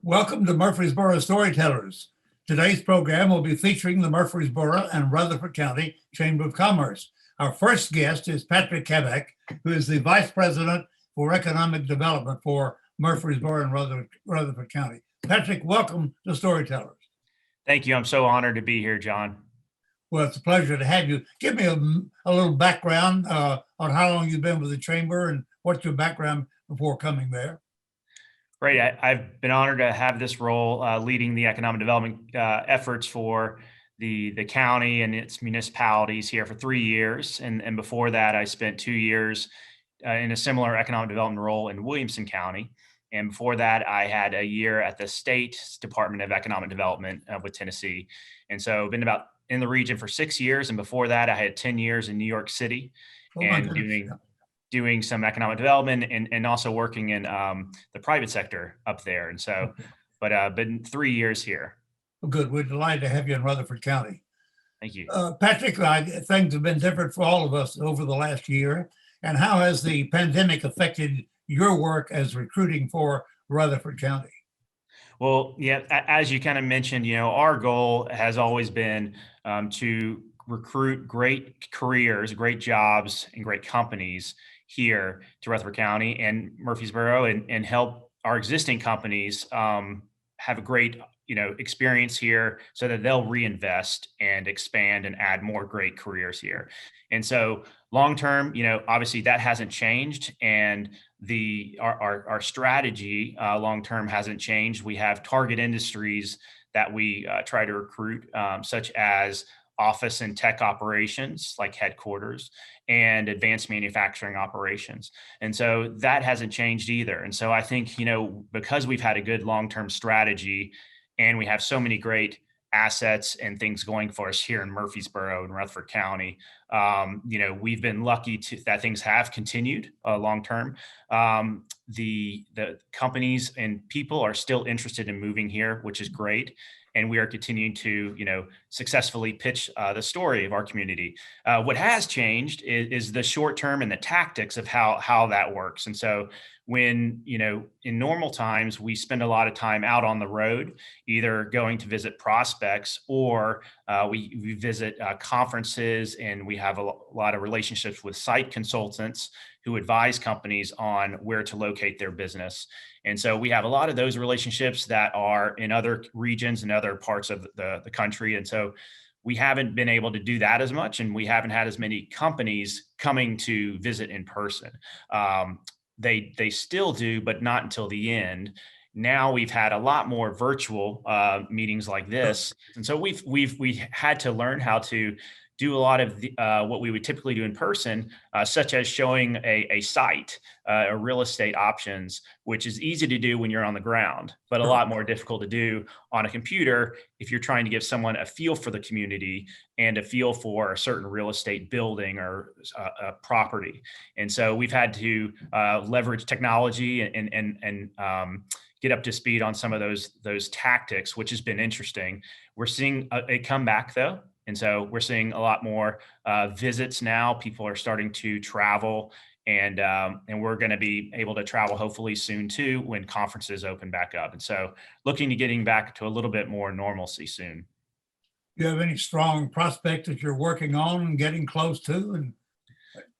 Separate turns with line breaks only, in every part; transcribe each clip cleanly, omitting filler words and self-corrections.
Welcome to Murfreesboro Storytellers. Today's program will be featuring the Murfreesboro and Rutherford County Chamber of Commerce. Our first guest is Patrick Cammack, who is the Vice President for Economic Development for Murfreesboro and Rutherford County. Patrick, welcome to Storytellers.
Thank you. I'm so honored to be here, John.
Well, it's a pleasure to have you. Give me a little background on how long you've been with the Chamber and what's your background before coming there.
Great. I've been honored to have this role leading the economic development efforts for the county and its municipalities here for 3 years. And before that, I spent 2 years in a similar economic development role in Williamson County. And before that, I had a year at the state Department of Economic Development with Tennessee. And so I've been about in the region for 6 years. And before that, I had 10 years in New York City and doing some economic development and also working in the private sector up there. And so, but been 3 years here.
Well, good. We're delighted to have you in Rutherford County.
Thank you.
Patrick, things have been different for all of us over the last year. And how has the pandemic affected your work as recruiting for Rutherford County?
Well, yeah, as you kind of mentioned, our goal has always been to recruit great careers, great jobs, and great companies here to Rutherford County and Murfreesboro, and help our existing companies have a great experience here so that they'll reinvest and expand and add more great careers here. And so long term, obviously that hasn't changed, and our strategy long term hasn't changed. We have target industries that we try to recruit, such as office and tech operations like headquarters and advanced manufacturing operations. And so that hasn't changed either. And so I think, because we've had a good long-term strategy and we have so many great assets and things going for us here in Murfreesboro and Rutherford County, we've been lucky that things have continued long-term. The companies and people are still interested in moving here, which is great. And we are continuing to, successfully pitch the story of our community. What has changed is the short term and the tactics of how that works. And so when, in normal times, we spend a lot of time out on the road, either going to visit prospects or we visit conferences, and we have a lot of relationships with site consultants who advise companies on where to locate their business. And so we have a lot of those relationships that are in other regions and other parts of the country. And so we haven't been able to do that as much, and we haven't had as many companies coming to visit in person. They still do, but not until the end. Now we've had a lot more virtual meetings like this. And so we had to learn how to do a lot of what we would typically do in person, such as showing a site, or real estate options, which is easy to do when you're on the ground, but a lot more difficult to do on a computer if you're trying to give someone a feel for the community and a feel for a certain real estate building or a property. And so we've had to leverage technology and get up to speed on some of those tactics, which has been interesting. We're seeing a comeback though. And so we're seeing a lot more visits now. People are starting to travel, and we're going to be able to travel hopefully soon too when conferences open back up. And so looking to getting back to a little bit more normalcy soon.
Do you have any strong prospects that you're working on and getting close to? And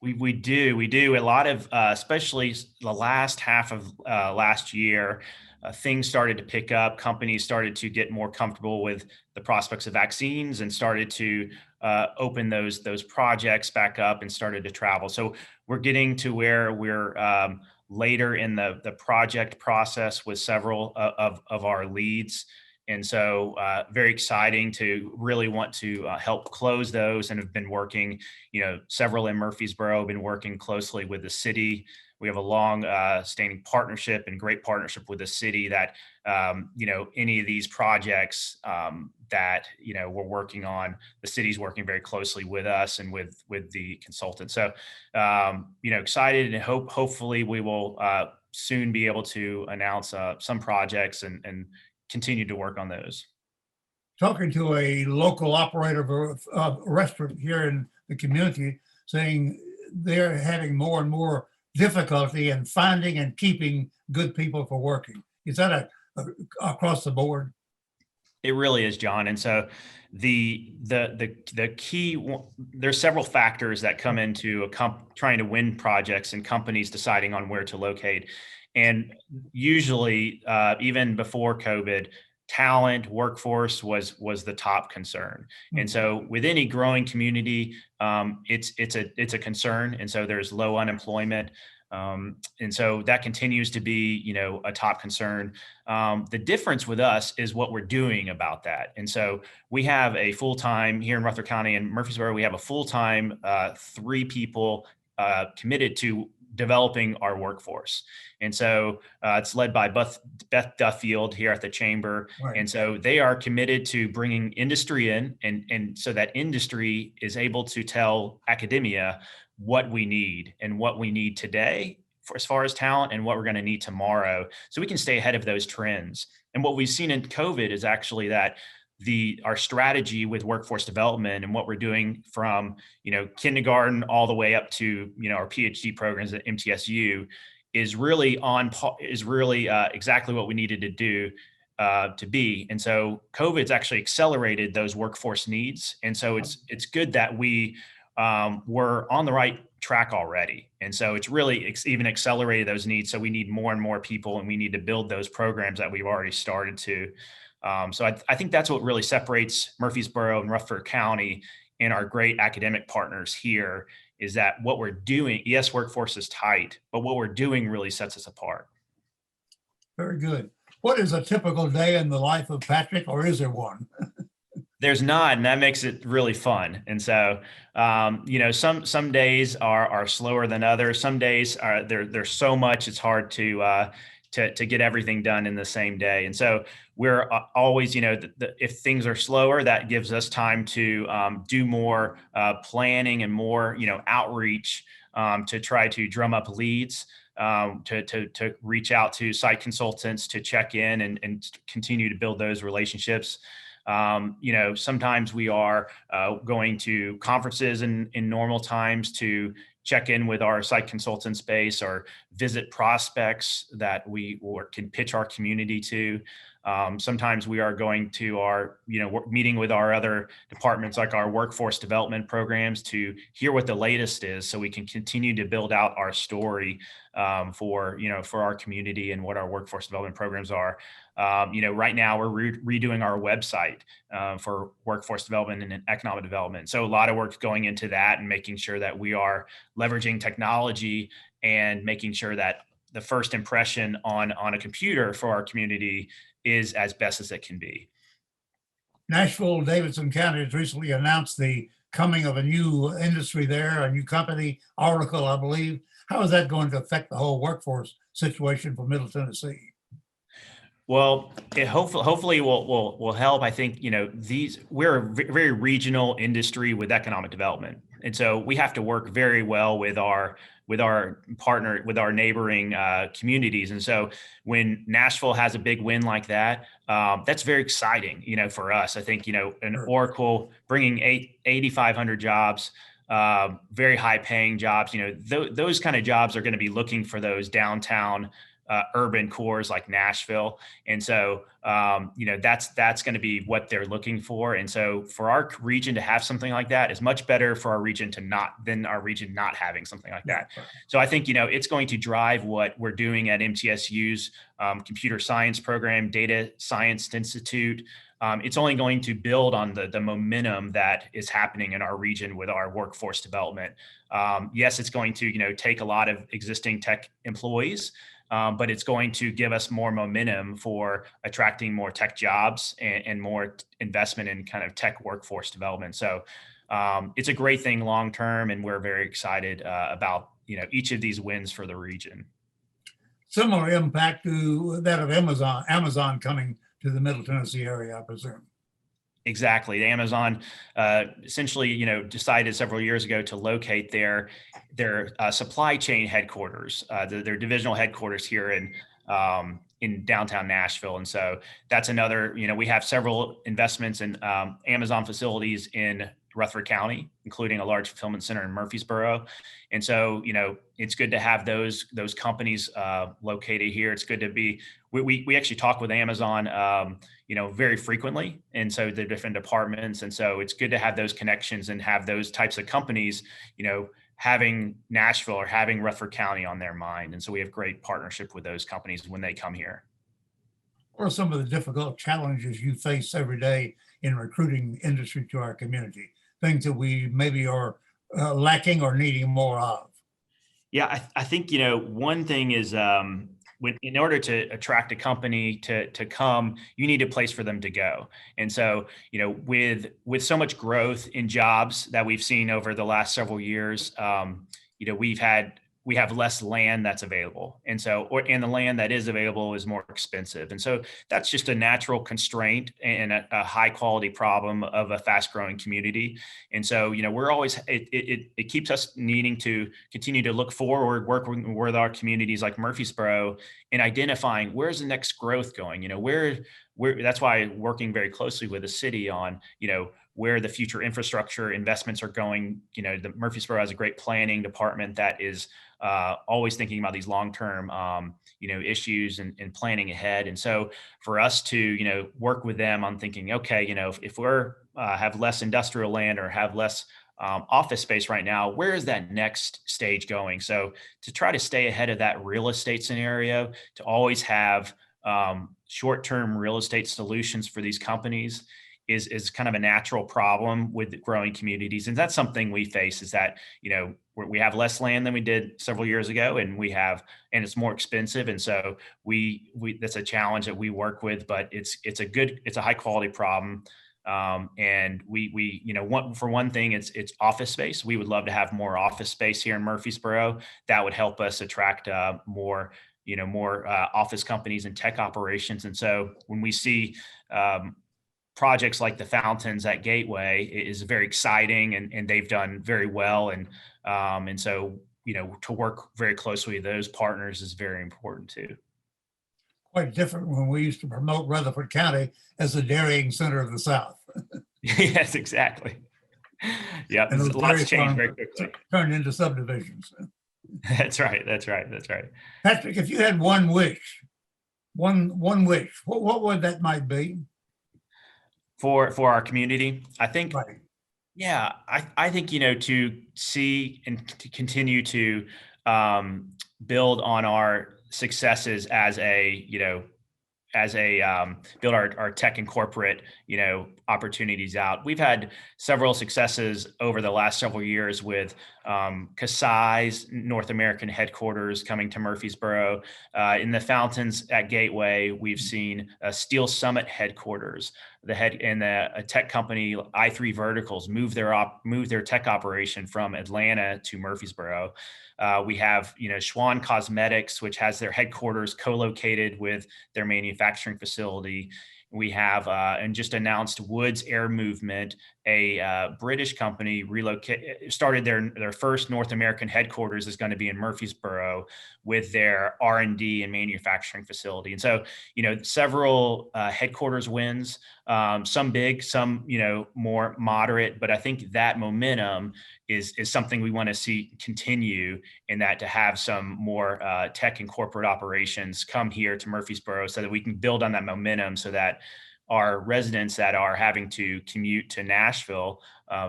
we do a lot of, especially the last half of last year, things started to pick up. Companies started to get more comfortable with the prospects of vaccines and started to open those projects back up and started to travel. So we're getting to where we're later in the project process with several of our leads. And so very exciting to really want to help close those, and have been working, several in Murfreesboro, been working closely with the city. We have a long standing partnership and great partnership with the city that, any of these projects that, we're working on, the city's working very closely with us and with the consultant. So, excited, and hopefully we will soon be able to announce some projects and continue to work on those.
talking to a local operator of a restaurant here in the community, saying they're having more and more difficulty in finding and keeping good people for working. Is that across the board?
It really is, John. And so the key, there's several factors that come into trying to win projects and companies deciding on where to locate. And usually, even before COVID, talent, workforce was the top concern. And so with any growing community, it's a concern. And so there's low unemployment. And so that continues to be, a top concern. The difference with us is what we're doing about that. And so we have a full-time here in Rutherford County and Murfreesboro, we have a full-time 3 people committed to developing our workforce. And so it's led by Beth Duffield here at the Chamber.
Right.
And so they are committed to bringing industry in, and so that industry is able to tell academia what we need and what we need today as far as talent and what we're going to need tomorrow, so we can stay ahead of those trends. And what we've seen in COVID is actually that our strategy with workforce development and what we're doing from kindergarten all the way up to our PhD programs at MTSU is really exactly what we needed to do to be. And so COVID's actually accelerated those workforce needs. And so it's good that we we're on the right track already. And so it's really even accelerated those needs. So we need more and more people, and we need to build those programs that we've already started to. So I think that's what really separates Murfreesboro and Rutherford County and our great academic partners here, is that what we're doing, yes, workforce is tight, but what we're doing really sets us apart. Very
good. What is a typical day in the life of Patrick, or is there one?
There's not, and that makes it really fun. And so, some days are slower than others. Some days there's so much it's hard to get everything done in the same day. And so we're always, if things are slower, that gives us time to do more planning and more, outreach to try to drum up leads. To reach out to site consultants to check in and continue to build those relationships. Sometimes we are going to conferences in normal times to check in with our site consultant base, or visit prospects that we can pitch our community to. Sometimes we are going to meeting with our other departments, like our workforce development programs, to hear what the latest is, so we can continue to build out our story for our community and what our workforce development programs are. Right now we're redoing our website for workforce development and economic development. So a lot of work going into that, and making sure that we are leveraging technology and making sure that the first impression on a computer for our community is as best as it can be.
Nashville-Davidson County has recently announced the coming of a new industry there, a new company, Oracle, I believe. How is that going to affect the whole workforce situation for Middle Tennessee?
Well, it hopefully will help. I think, we're a very regional industry with economic development. And so we have to work very well with our partner, with our neighboring communities. And so when Nashville has a big win like that, that's very exciting, for us. I think, an Oracle bringing 8,500 jobs, very high paying jobs, those kind of jobs are going to be looking for those downtown urban cores like Nashville. And so, that's going to be what they're looking for. And so for our region to have something like that is much better for our region than our region not having something like that. So I think, it's going to drive what we're doing at MTSU's computer science program, Data Science Institute. It's only going to build on the momentum that is happening in our region with our workforce development. Yes, it's going to, take a lot of existing tech employees, but it's going to give us more momentum for attracting more tech jobs and more investment in kind of tech workforce development. So it's a great thing long term, and we're very excited about each of these wins for the region.
Similar impact to that of Amazon coming to the Middle Tennessee area, I presume.
Exactly. Amazon essentially, decided several years ago to locate their supply chain headquarters, their divisional headquarters here in downtown Nashville. And so that's another, we have several investments in Amazon facilities in Rutherford County, including a large fulfillment center in Murfreesboro. And so, it's good to have those companies located here. It's good to be. We actually talk with Amazon, very frequently, and so the different departments. And so it's good to have those connections and have those types of companies, having Nashville or having Rutherford County on their mind. And so we have great partnership with those companies when they come here.
What are some of the difficult challenges you face every day in recruiting industry to our community? Things that we maybe are lacking or needing more of?
Yeah, I think, one thing is in order to attract a company to come, you need a place for them to go. And so, with so much growth in jobs that we've seen over the last several years, we have less land that's available. And so, and the land that is available is more expensive. And so that's just a natural constraint and a high quality problem of a fast growing community. And so, we're always, it keeps us needing to continue to look forward, working with our communities like Murfreesboro and identifying where's the next growth going, where that's why working very closely with the city on, where the future infrastructure investments are going. The Murfreesboro has a great planning department that is always thinking about these long-term, issues and planning ahead. And so for us to, work with them on thinking, okay, if we're have less industrial land or have less office space right now, where is that next stage going? So to try to stay ahead of that real estate scenario, to always have short-term real estate solutions for these companies is kind of a natural problem with growing communities. And that's something we face, is that, we have less land than we did several years ago, and and it's more expensive. And so we that's a challenge that we work with, but it's a high quality problem. And for one thing, it's office space. We would love to have more office space here in Murfreesboro. That would help us attract more office companies and tech operations. And so when we see projects like the fountains at Gateway, is very exciting, and they've done very well. And so, to work very closely with those partners is very important too.
Quite different when we used to promote Rutherford County as the dairying center of the South.
Yes, exactly. Yep.
And those
Lots
dairy
changed very
farms
quickly.
turned into subdivisions.
That's right.
Patrick, if you had one wish, one wish, what would that might be?
For our community, I think,
Right.
yeah, I think, to see and to continue to build on our successes as build our tech and corporate, opportunities out. We've had several successes over the last several years with Kasai's North American headquarters coming to Murfreesboro. In the fountains at Gateway, we've seen Steel Summit headquarters. A tech company, i3 Verticals, move their tech operation from Atlanta to Murfreesboro. We have, Schwann Cosmetics, which has their headquarters co-located with their manufacturing facility. We have, and just announced, Woods Air Movement, a British company, started their first North American headquarters is going to be in Murfreesboro with their R&D and manufacturing facility. And so, several headquarters wins, some big, some, more moderate, but I think that momentum is something we want to see continue, in that to have some more tech and corporate operations come here to Murfreesboro, so that we can build on that momentum, so that our residents that are having to commute to Nashville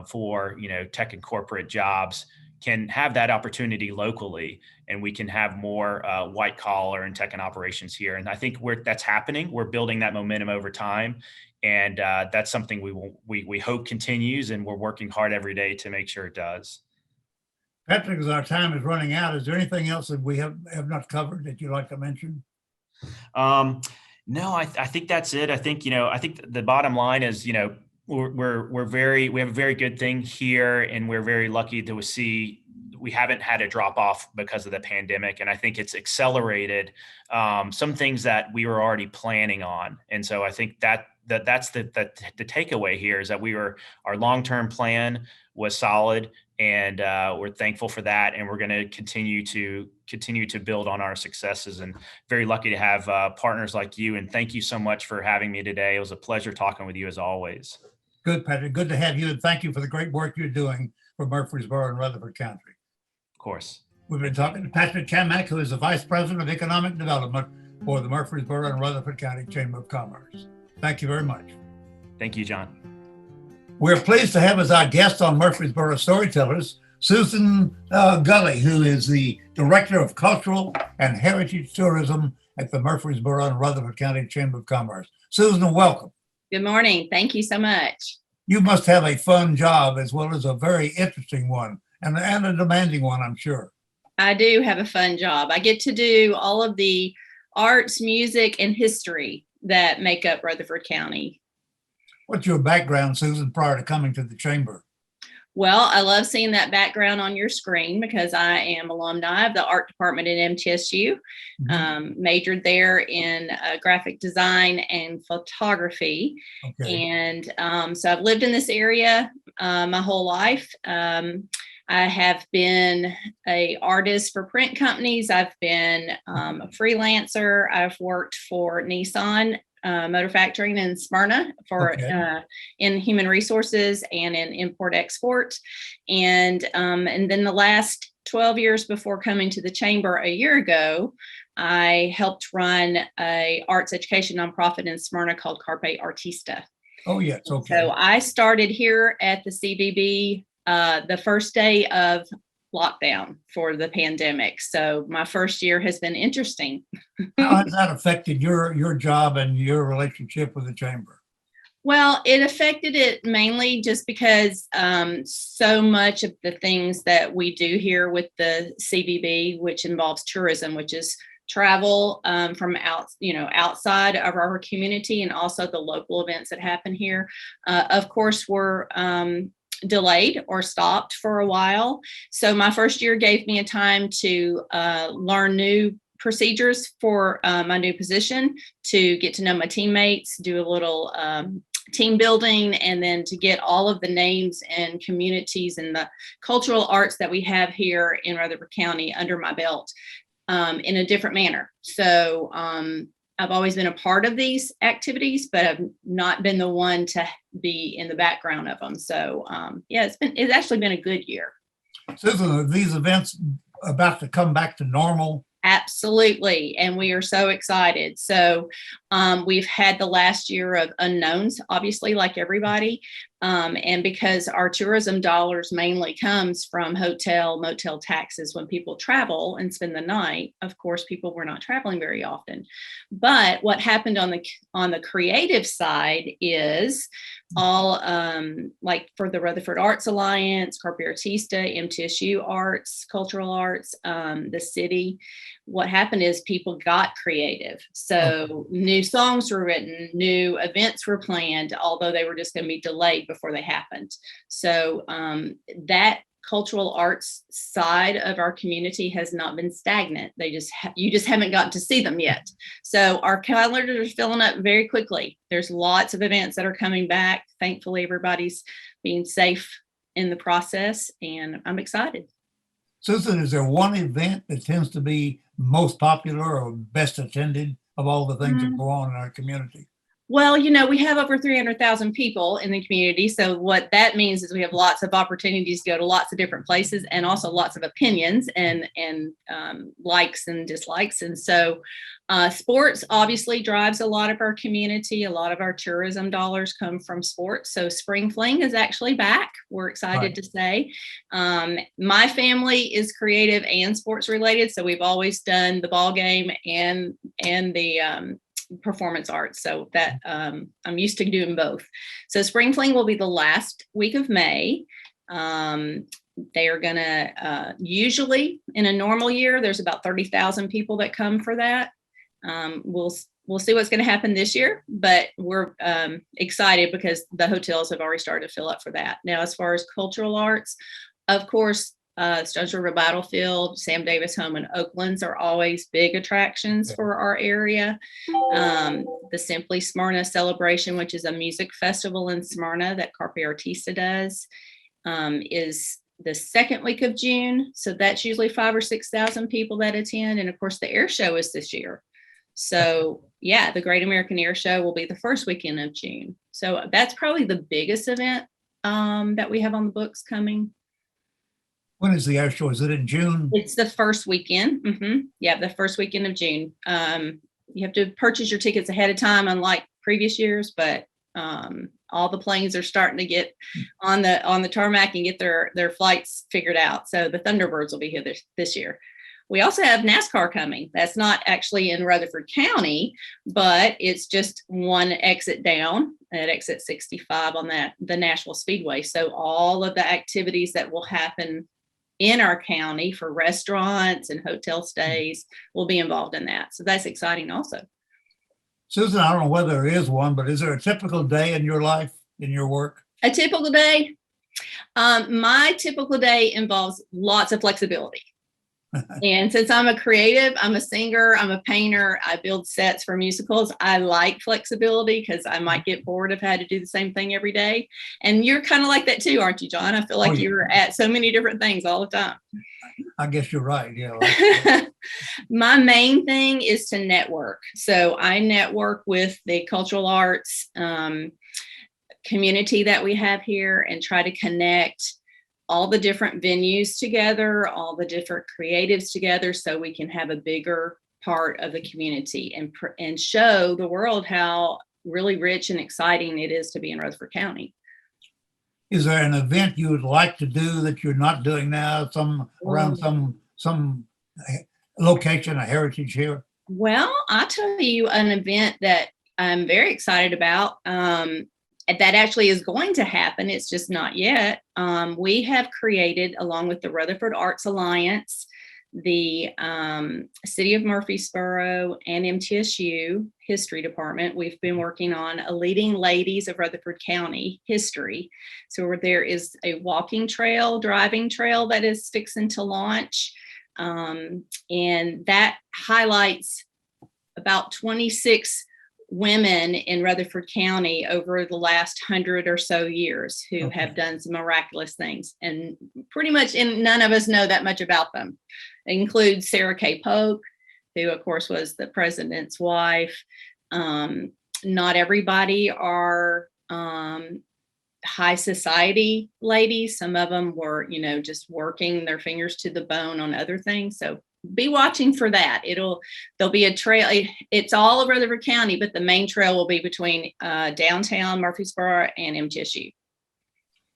for tech and corporate jobs can have that opportunity locally, and we can have more white collar and tech and operations here. And I think that's happening. We're building that momentum over time, and that's something we hope continues, and we're working hard every day to make sure it does.
Patrick, as our time is running out, is there anything else that we have not covered that you'd like to mention?
No, I think that's it. I think, I think the bottom line is, we have a very good thing here, and we're very lucky to see we haven't had a drop off because of the pandemic. And I think it's accelerated some things that we were already planning on. And so I think that's the takeaway here, is that our long-term plan was solid, and we're thankful for that. And we're going to continue to build on our successes, and very lucky to have partners like you. And thank you so much for having me today. It was a pleasure talking with you, as always.
Good, Patrick. Good to have you, and thank you for the great work you're doing for Murfreesboro and Rutherford County.
Of course.
We've been talking to Patrick Cammack, who is the Vice President of Economic Development for the Murfreesboro and Rutherford County Chamber of Commerce. Thank you very much.
Thank you, John.
We're pleased to have as our guest on Murfreesboro Storytellers, Susan Gulley, who is the Director of Cultural and Heritage Tourism at the Murfreesboro and Rutherford County Chamber of Commerce. Susan, welcome.
Good morning. Thank you so much.
You must have a fun job as well as a very interesting one and a demanding one, I'm sure.
I do have a fun job. I get to do all of the arts, music, and history that make up Rutherford County.
What's your background, Susan, prior to coming to the chamber?
Well, I love seeing that background on your screen because I am alumni of the art department at MTSU, majored there in graphic design and photography.
Okay.
And so I've lived in this area my whole life. I have been an artist for print companies. I've been a freelancer. I've worked for Nissan Motor Factoring in Smyrna for in human resources and in import export. And then the last 12 years before coming to the chamber a year ago, I helped run a arts education nonprofit in Smyrna called Carpe Artista.
Oh, yes. Okay.
So I started here at the CBB the first day of lockdown for the pandemic. So my first year has been interesting.
How has that affected your job and your relationship with the chamber?
Well, it affected it mainly just because so much of the things that we do here with the CBB, which involves tourism, which is travel from outside of our community, and also the local events that happen here, of course, were delayed or stopped for a while. So my first year gave me a time to learn new procedures for my new position, to get to know my teammates, do a little team building, and then to get all of the names and communities and the cultural arts that we have here in Rutherford County under my belt in a different manner. So I've always been a part of these activities, but I've not been the one to be in the background of them. So it's actually been a good year.
Susan, are these events about to come back to normal?
Absolutely. And we are so excited. So we've had the last year of unknowns, obviously, like everybody. And because our tourism dollars mainly comes from hotel, motel taxes when people travel and spend the night, of course, people were not traveling very often. But what happened on the creative side is all like for the Rutherford Arts Alliance, Carpe Artista, MTSU Arts, Cultural Arts, the city. What happened is people got creative. So new songs were written, new events were planned, although they were just going to be delayed before they happened. So that cultural arts side of our community has not been stagnant. You just haven't gotten to see them yet. So our calendars are filling up very quickly. There's lots of events that are coming back. Thankfully, everybody's being safe in the process, and I'm excited.
Susan, is there one event that tends to be most popular or best attended of all the things that go on in our community?
Well, we have over 300,000 people in the community. So what that means is we have lots of opportunities to go to lots of different places, and also lots of opinions and likes and dislikes. And so sports obviously drives a lot of our community. A lot of our tourism dollars come from sports. So Spring Fling is actually back. We're excited to say. My family is creative and sports related. So we've always done the ball game and the performance arts, so that I'm used to doing both. So Spring Fling will be the last week of May. They are gonna usually in a normal year there's about 30,000 people that come for that. We'll see what's going to happen this year, but we're excited because the hotels have already started to fill up for that. Now, as far as cultural arts, of course, Stones River Battlefield, Sam Davis Home, and Oaklands are always big attractions for our area. The Simply Smyrna Celebration, which is a music festival in Smyrna that Carpe Artista does, is the second week of June. So that's usually 5,000 or 6,000 people that attend. And of course, the air show is this year. So yeah, the Great American Air Show will be the first weekend of June. So that's probably the biggest event that we have on the books coming.
When is the air show? Is it in June?
It's the first weekend. Yeah, the first weekend of June. You have to purchase your tickets ahead of time, unlike previous years, but all the planes are starting to get on the tarmac and get their flights figured out. So the Thunderbirds will be here this year. We also have NASCAR coming. That's not actually in Rutherford County, but it's just one exit down at exit 65 on the Nashville Speedway. So all of the activities that will happen in our county for restaurants and hotel stays will be involved in that. So that's exciting also.
Susan, I don't know whether there is one, but is there a typical day in your life, in your work?
A typical day? My typical day involves lots of flexibility. And since I'm a creative, I'm a singer, I'm a painter, I build sets for musicals. I like flexibility because I might get bored if I had to do the same thing every day. And you're kind of like that too, aren't you, John? I feel like you're at so many different things all the time.
I guess you're right. Yeah.
My main thing is to network. So I network with the cultural arts community that we have here and try to connect all the different venues together, all the different creatives together, so we can have a bigger part of the community and show the world how really rich and exciting it is to be in Rutherford County.
Is there an event you would like to do that you're not doing now, around some location, a heritage here?
Well, I'll tell you an event that I'm very excited about. That actually is going to happen. It's just not yet. We have created, along with the Rutherford Arts Alliance, the City of Murfreesboro, and MTSU History Department. We've been working on a Leading Ladies of Rutherford County history. So there is a walking trail, driving trail that is fixing to launch. And that highlights about 26 women in Rutherford County over the last 100 or so years who have done some miraculous things, and pretty much none of us know that much about them. It includes Sarah K. Polk, who of course was the president's wife. Not everybody are high society ladies. Some of them were, just working their fingers to the bone on other things. So be watching for that. There'll be a trail. It's all of Rutherford County, but the main trail will be between downtown Murfreesboro and MTSU.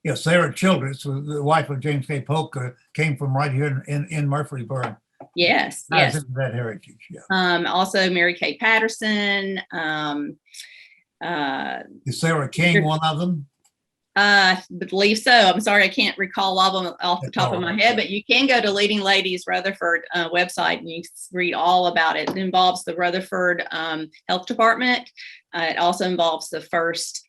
Yeah, Sarah Childress, the wife of James K. Polk, came from right here in Murfreesboro.
Yes.
That heritage. Yeah.
Also, Mary Kay Patterson.
Is Sarah King one of them?
I believe so. I'm sorry, I can't recall all of them off the top of my head, but you can go to Leading Ladies Rutherford website and you read all about it. It involves the Rutherford Health Department. It also involves the first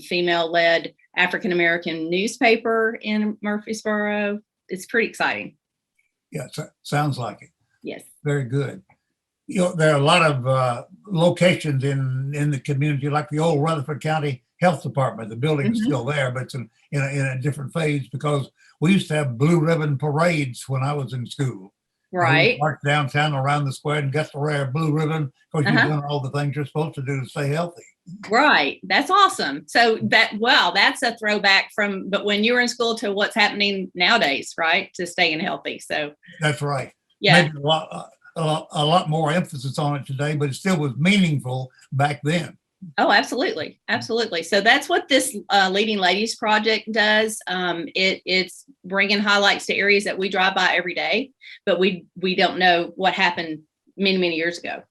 female-led African-American newspaper in Murfreesboro. It's pretty exciting.
Yeah, sounds like it.
Yes.
Very good. There are a lot of locations in the community, like the old Rutherford County Health Department. The building is still there, but it's in a different phase, because we used to have blue ribbon parades when I was in school.
Right.
We marched downtown around the square and got to wear a blue ribbon because you've done all the things you're supposed to do to stay healthy.
Right. That's awesome. So that's a throwback but when you were in school to what's happening nowadays, right? To staying healthy. So
that's right.
Yeah.
Maybe a lot more emphasis on it today, but it still was meaningful back then.
Oh, absolutely. Absolutely. So that's what this Leading Ladies project does. It's bringing highlights to areas that we drive by every day, but we don't know what happened many, many years ago.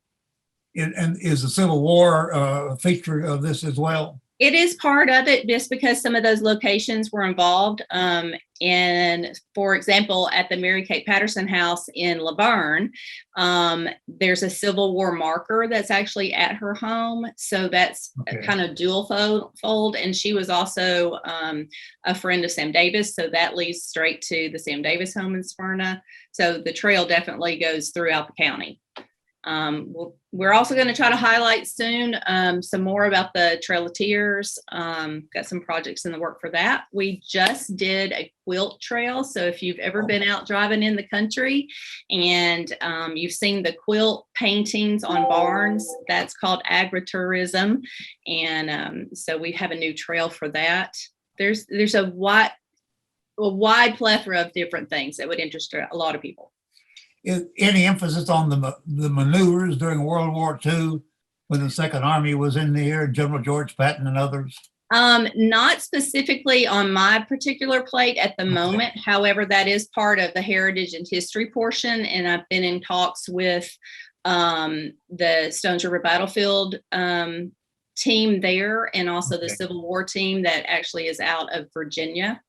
And is the Civil War a feature of this as well?
It is part of it, just because some of those locations were involved. And for example, at the Mary Kate Patterson House in Laverne, there's a Civil War marker that's actually at her home. So that's kind of dual fold. And she was also a friend of Sam Davis. So that leads straight to the Sam Davis home in Smyrna. So the trail definitely goes throughout the county. We're also going to try to highlight soon some more about the Trail of Tears. Got some projects in the work for that. We just did a quilt trail. So if you've ever been out driving in the country and you've seen the quilt paintings on barns, that's called agritourism. And so we have a new trail for that. There's a wide plethora of different things that would interest a lot of people.
Any emphasis on the maneuvers during World War II when the Second Army was in there, General George Patton and others?
Not specifically on my particular plate at the moment. However, that is part of the heritage and history portion. And I've been in talks with the Stones River Battlefield team there, and also the Civil War team that actually is out of Virginia.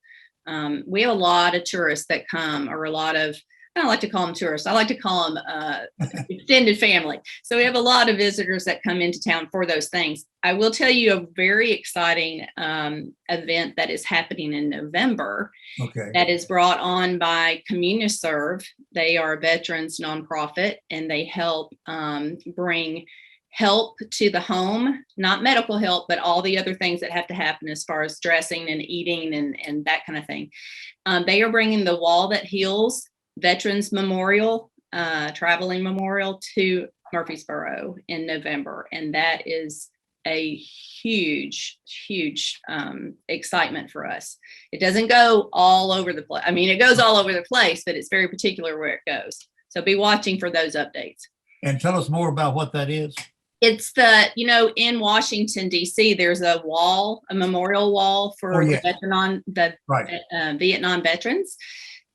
We have a lot of tourists that come, or a lot of, I don't like to call them tourists. I like to call them extended family. So we have a lot of visitors that come into town for those things. I will tell you a very exciting event that is happening in November. That is brought on by CommuniServe. They are a veterans nonprofit, and they help bring help to the home, not medical help, but all the other things that have to happen as far as dressing and eating and that kind of thing. They are bringing the Wall That Heals Veterans Memorial, traveling memorial to Murfreesboro in November. And that is a huge excitement for us. It doesn't go all over the place. I mean, it goes all over the place, but it's very particular where it goes. So be watching for those updates. And
tell us more about what that is.
It's in Washington, D.C., there's a wall, a memorial wall for the Vietnam veterans.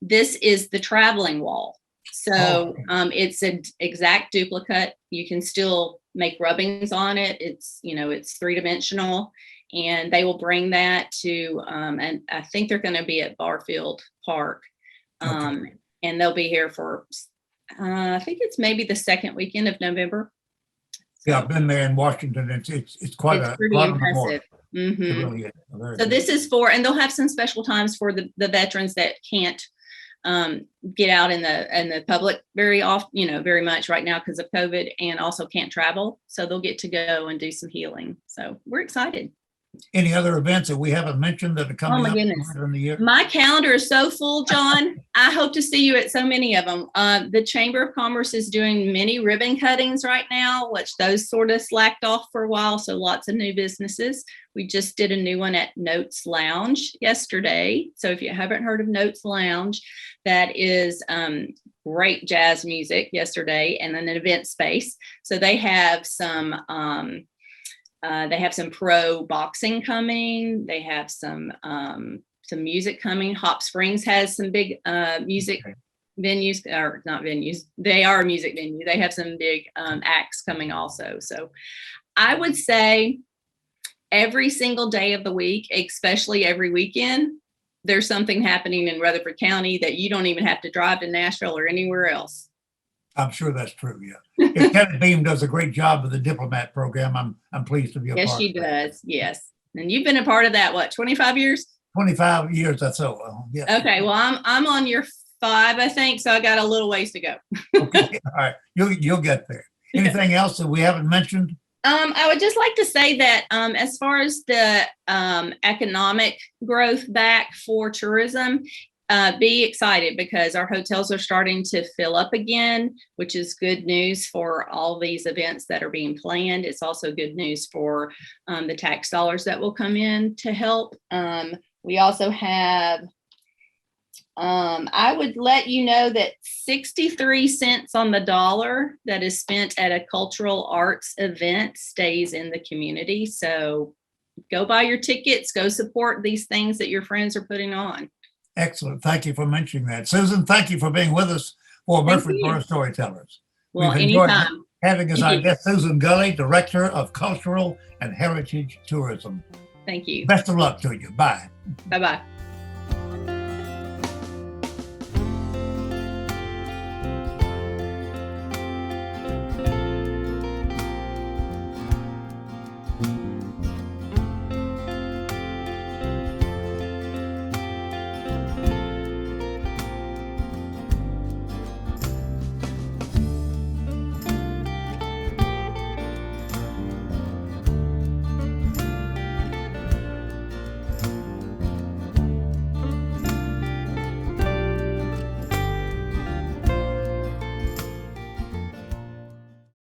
This is the traveling wall. So it's an exact duplicate. You can still make rubbings on it. It's 3-dimensional, and they will bring that to, and I think they're going to be at Barfield Park. And they'll be here for, I think it's maybe the second weekend of November.
Yeah, I've been there in Washington. It's quite
pretty impressive. Mm-hmm.
It really is.
So this is for, and they'll have some special times for the veterans that can't get out in the public very often, very much right now because of COVID, and also can't travel. So they'll get to go and do some healing. So we're excited.
Any other events that we haven't mentioned that are coming up later in the year?
My calendar is so full, John. I hope to see you at so many of them. The Chamber of Commerce is doing many ribbon cuttings right now, which those sort of slacked off for a while. So lots of new businesses. We just did a new one at Notes Lounge yesterday. So if you haven't heard of Notes Lounge, that is great jazz music yesterday, and an event space. So they have some pro boxing coming. They have some music coming. Hop Springs has some big music venues, or not venues. They are a music venue. They have some big acts coming also. So I would say every single day of the week, especially every weekend, there's something happening in Rutherford County that you don't even have to drive to Nashville or anywhere else.
I'm sure that's true. Yeah. Kenneth Beam does a great job with the diplomat program. I'm pleased to be a part of it.
Yes, she does. Yes. And you've been a part of that, what, 25 years?
25 years or so. Yeah.
Okay. Well, I'm on year 5, I think. So I got a little ways to go.
Okay. All right. You'll get there. Anything else that we haven't mentioned?
I would just like to say that as far as the economic growth back for tourism, be excited because our hotels are starting to fill up again, which is good news for all these events that are being planned. It's also good news for the tax dollars that will come in to help. We also have, I would let you know that 63 cents on the dollar that is spent at a cultural arts event stays in the community. So go buy your tickets, go support these things that your friends are putting on.
Excellent. Thank you for mentioning that. Susan, thank you for being with us for Murfreesboro Storytellers.
Well,
we've enjoyed
anytime.
having as our guest Susan Gulley, Director of Cultural and Heritage Tourism.
Thank you.
Best of luck to you. Bye.
Bye-bye.